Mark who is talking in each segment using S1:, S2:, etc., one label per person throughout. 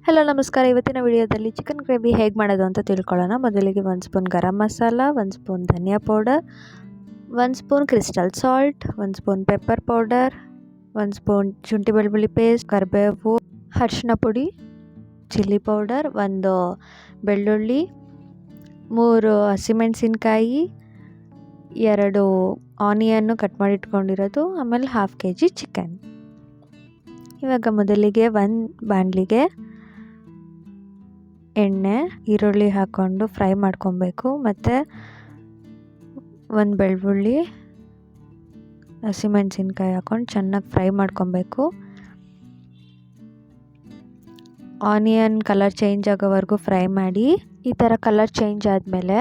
S1: Hello ನಮಸ್ಕಾರ. ಇವತ್ತಿನ ವಿಡಿಯೋದಲ್ಲಿ ಚಿಕನ್ ಗ್ರೇವಿ ಹೇಗೆ ಮಾಡೋದು ಅಂತ ತಿಳ್ಕೊಳ್ಳೋಣ. ಮೊದಲಿಗೆ 1 ಸ್ಪೂನ್ ಗರಂ ಮಸಾಲ, 1 ಸ್ಪೂನ್ ಧನಿಯಾ powder, 1 spoon crystal salt, 1 spoon pepper powder, 1 spoon ಶುಂಠಿ ಬೆಳ್ಳುಳ್ಳಿ ಪೇಸ್ಟ್, ಕರಿಬೇವು, ಅರಿಶಿನ ಪುಡಿ, ಚಿಲ್ಲಿ ಪೌಡರ್, 1 ಬೆಳ್ಳುಳ್ಳಿ, 3 ಹಸಿಮೆಣಸಿನ್ಕಾಯಿ, 2 ಆನಿಯನ್ನು ಕಟ್ ಮಾಡಿ ಇಟ್ಕೊಂಡಿರೋದು, ಆಮೇಲೆ 1/2 kg ಚಿಕನ್. ಇವಾಗ ಮೊದಲಿಗೆ ಒಂದು ಬಾಣಲಿಗೆ ಎಣ್ಣೆ, ಈರುಳ್ಳಿ ಹಾಕ್ಕೊಂಡು ಫ್ರೈ ಮಾಡ್ಕೊಬೇಕು. ಮತ್ತು 1 ಬೆಳ್ಳುಳ್ಳಿ, ಹಸಿಮೆಣಸಿನ್ಕಾಯಿ ಹಾಕ್ಕೊಂಡು ಚೆನ್ನಾಗಿ ಫ್ರೈ ಮಾಡ್ಕೊಬೇಕು. ಆನಿಯನ್ ಕಲರ್ ಚೇಂಜ್ ಆಗೋವರೆಗೂ ಫ್ರೈ ಮಾಡಿ. ಈ ಥರ ಕಲರ್ ಚೇಂಜ್ ಆದಮೇಲೆ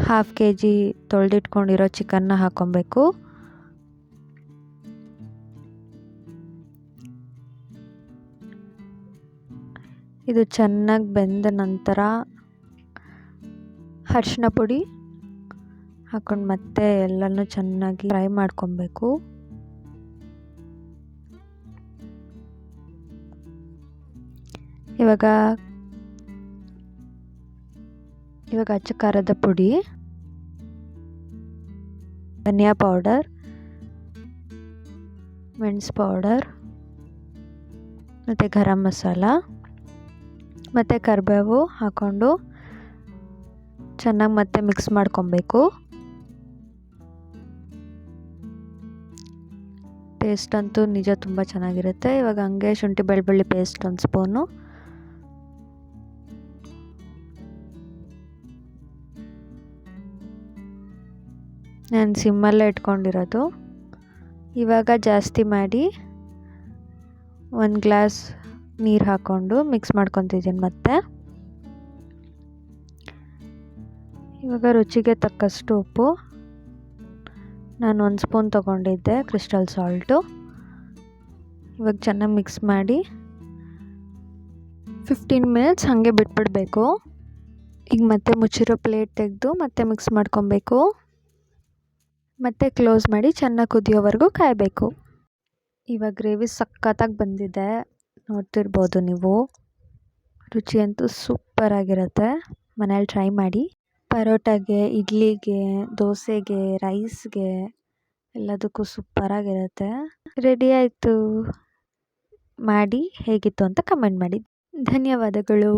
S1: 1/2 kg ತೊಳೆದಿಟ್ಕೊಂಡಿರೋ ಚಿಕನ್ನ ಹಾಕ್ಕೊಬೇಕು. ಇದು ಚೆನ್ನಾಗಿ ಬೆಂದ ನಂತರ ಅರಿಶಿನ ಪುಡಿ ಹಾಕ್ಕೊಂಡು ಮತ್ತೆ ಎಲ್ಲನೂ ಚೆನ್ನಾಗಿ ಫ್ರೈ ಮಾಡ್ಕೊಬೇಕು. ಇವಾಗ ಅಚ್ಚ ಖಾರದ ಪುಡಿ, ಧನಿಯಾ ಪೌಡರ್, ಮೆಣಸು ಪೌಡರ್ ಮತ್ತು ಗರಂ ಮಸಾಲ ಮತ್ತು ಕರಿಬೇವು ಹಾಕ್ಕೊಂಡು ಚೆನ್ನಾಗಿ ಮತ್ತೆ ಮಿಕ್ಸ್ ಮಾಡ್ಕೊಬೇಕು. ಟೇಸ್ಟ್ ಅಂತೂ ನಿಜ ತುಂಬ ಚೆನ್ನಾಗಿರುತ್ತೆ. ಇವಾಗ ಹಂಗೆ ಶುಂಠಿ ಬೆಳ್ಳುಳ್ಳಿ ಪೇಸ್ಟ್ 1 ಸ್ಪೂನು, ನಾನು ಸಿಮ್ಮಲ್ಲೇ ಇಟ್ಕೊಂಡಿರೋದು. ಇವಾಗ ಜಾಸ್ತಿ ಮಾಡಿ 1 ಗ್ಲಾಸ್ ನೀರು ಹಾಕ್ಕೊಂಡು ಮಿಕ್ಸ್ ಮಾಡ್ಕೊತಿದ್ದೀನಿ. ಮತ್ತೆ ಇವಾಗ ರುಚಿಗೆ ತಕ್ಕಷ್ಟು ಉಪ್ಪು, ನಾನು 1 ಸ್ಪೂನ್ ತೊಗೊಂಡಿದ್ದೆ ಕ್ರಿಸ್ಟಲ್ ಸಾಲ್ಟು. ಇವಾಗ ಚೆನ್ನಾಗಿ ಮಿಕ್ಸ್ ಮಾಡಿ 15 ಮಿನಿಟ್ಸ್ ಹಾಗೆ ಬಿಟ್ಬಿಡಬೇಕು. ಈಗ ಮತ್ತೆ ಮುಚ್ಚಿರೋ ಪ್ಲೇಟ್ ತೆಗೆದು ಮತ್ತೆ ಮಿಕ್ಸ್ ಮಾಡ್ಕೊಬೇಕು. ಮತ್ತೆ ಕ್ಲೋಸ್ ಮಾಡಿ ಚೆನ್ನಾಗಿ ಕುದಿಯೋವರೆಗೂ ಕಾಯಬೇಕು. ಇವಾಗ ಗ್ರೇವಿ ಸಖತ್ತಾಗಿ ಬಂದಿದೆ, ನೋಡ್ತಿರ್ಬೋದು ನೀವು. ರುಚಿ ಅಂತೂ ಸೂಪರಾಗಿರುತ್ತೆ. ಮನೇಲಿ ಟ್ರೈ ಮಾಡಿ. ಪರೋಟಾಗೆ, ಇಡ್ಲಿಗೆ, ದೋಸೆಗೆ, ರೈಸ್ಗೆ ಎಲ್ಲದಕ್ಕೂ ಸೂಪರಾಗಿರುತ್ತೆ. ರೆಡಿ ಆಯಿತು. ಮಾಡಿ ಹೇಗಿತ್ತು ಅಂತ ಕಮೆಂಟ್ ಮಾಡಿ. ಧನ್ಯವಾದಗಳು.